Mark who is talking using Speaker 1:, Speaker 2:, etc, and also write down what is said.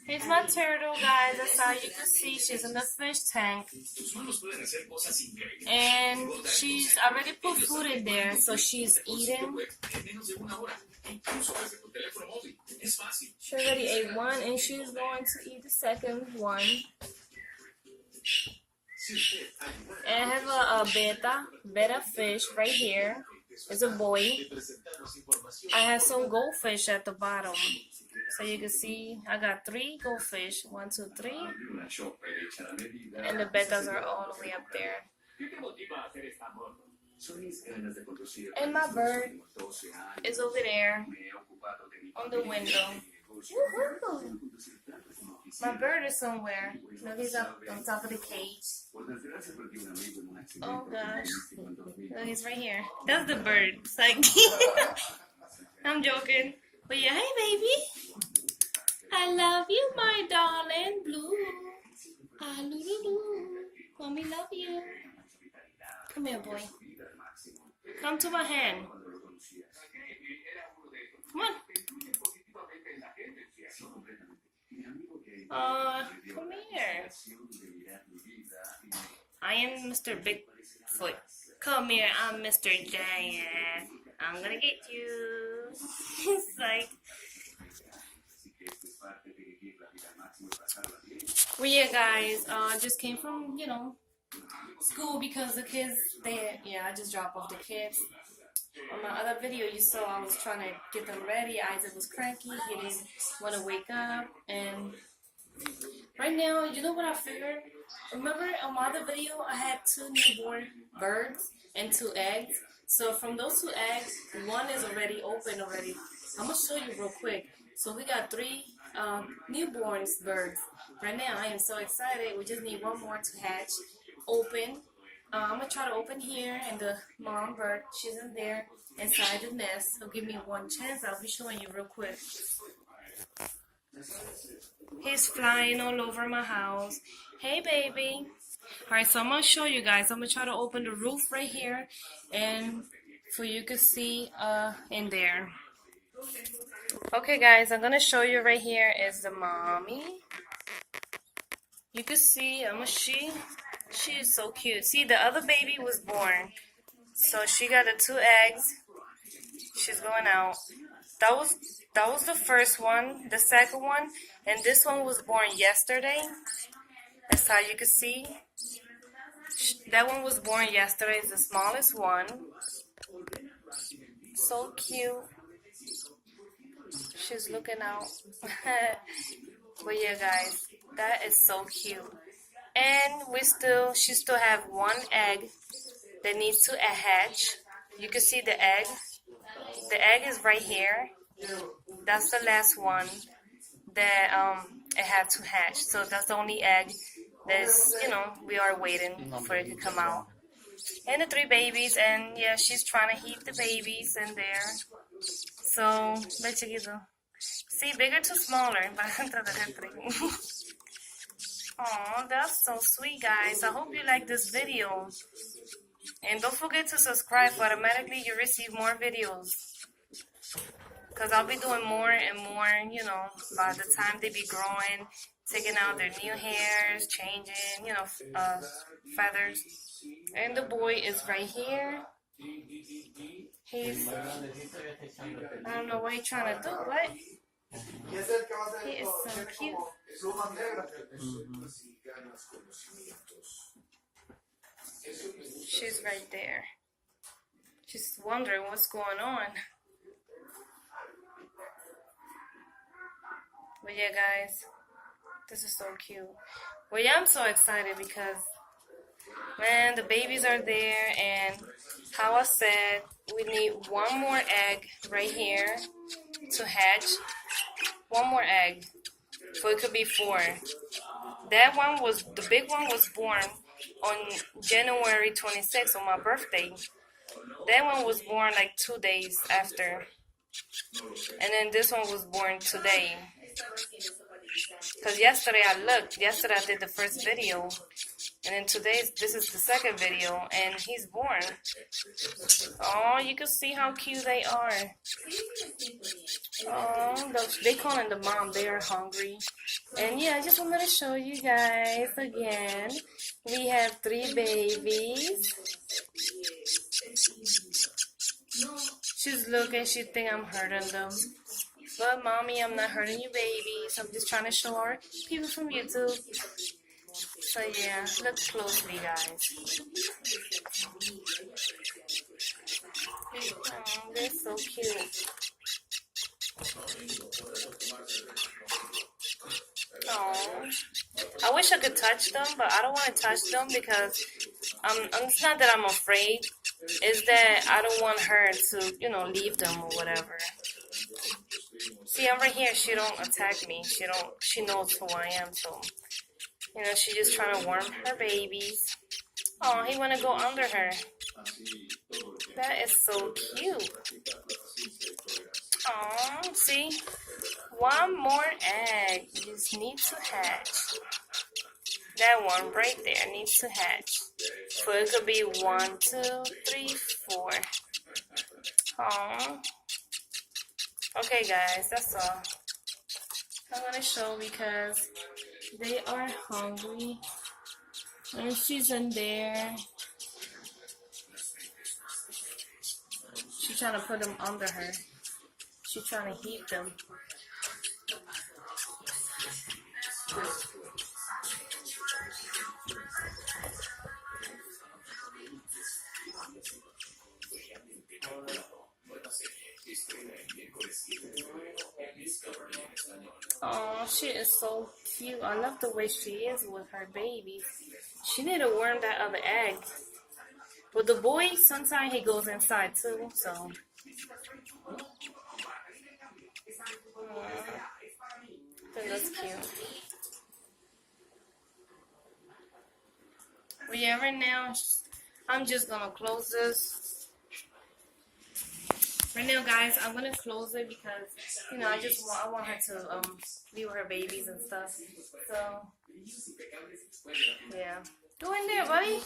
Speaker 1: Here's my turtle, guys. That's how you can see she's in the fish tank. And she's already put food in there, so she's eating. She already ate one, and she's going to eat the second one. And I have a betta fish right here. It's a boy. I have some goldfish at the bottom. So you can see I got 3 goldfish. 1, 2, 3. And the bettas are all the way up there. And my bird is over there on the window. Woohoo! My bird is somewhere. No, he's up on top of the cage. Oh gosh. Oh, he's right here. That's the bird. It's like I'm joking. But yeah, hey baby. I love you, my darling blue. Ah, loo. Mommy love you. Come here, boy. Come to my hand. Come on. Come here. I am Mr. Bigfoot. Come here, I'm Mr. Giant. I'm gonna get you. It's like... Well, yeah, guys, I just came from, school because the kids, I just dropped off the kids. On my other video, you saw I was trying to get them ready. Isaac was cranky. He didn't want to wake up. And right now, you know what I figured? Remember on my other video, I had 2 newborn birds and 2 eggs. So from those 2 eggs, 1 is already open already. I'm going to show you real quick. So we got 3 newborn birds. Right now, I am so excited. We just need 1 more to hatch, open. I'm going to try to open here, and the mom bird, she's in there inside the nest. So give me 1 chance. I'll be showing you real quick. He's flying all over my house. Hey, baby. Alright, so I'm going to show you guys. I'm going to try to open the roof right here, and so you can see in there. Okay, guys, I'm going to show you right here is the mommy. You can see, she is so cute. See, the other baby was born. So she got the 2 eggs. She's going out. That was the first one, the second one, and this one was born yesterday. That's how you can see. That one was born yesterday. It's the smallest one. So cute. She's looking out. But yeah, guys, that is so cute. And she still have 1 egg that needs to hatch. You can see the egg. The egg is right here. That's the last one that it had to hatch. So that's the only egg that's, we are waiting for it to come out. And the 3 babies, and yeah, she's trying to heat the babies in there. So, ve chiquito. See, bigger to smaller. Aw, that's so sweet, guys. I hope you like this video. And don't forget to subscribe. Automatically, you receive more videos. Because I'll be doing more and more, by the time they be growing, taking out their new hairs, changing, feathers. And the boy is right here. He's, I don't know what he's trying to do, but he is so cute. She's right there. She's wondering what's going on. But yeah, guys, this is so cute. Well, yeah, I'm so excited because, man, the babies are there, and how I said, we need 1 more egg right here to hatch. 1 more egg, so it could be 4. That one the big one was born on January 26th, on my birthday. That one was born like 2 days after. And then this one was born today. Because yesterday I did the first video. And then this is the second video, and he's born. Oh, you can see how cute they are. Oh, they calling the mom. They are hungry. And yeah, I just wanted to show you guys again. We have 3 babies. She's looking. She think I'm hurting them. But mommy, I'm not hurting you babies. I'm just trying to show our people from YouTube. So yeah, look closely, guys. Oh, they're so cute. Oh, I wish I could touch them, but I don't want to touch them because it's not that I'm afraid. It's that I don't want her to, leave them or whatever. See, over here, she don't attack me. She knows who I am, so, she's just trying to warm her babies. Oh, he want to go under her. That is so cute. Oh, see? One more egg. You just need to hatch. That one right there needs to hatch. So it could be 1, 2, 3, 4. Oh. Okay, guys, that's all. I'm gonna show because they are hungry. And she's in there. She's trying to put them under her. She's trying to heat them. Oh, she is so cute. I love the way she is with her babies. She need to worm that other egg. But the boy, sometimes he goes inside too, so. I think that's cute. But yeah, right now, I'm just gonna close this. Right now, guys, I'm gonna close it because, I want her to be with her babies and stuff. So, yeah. Go in there, buddy.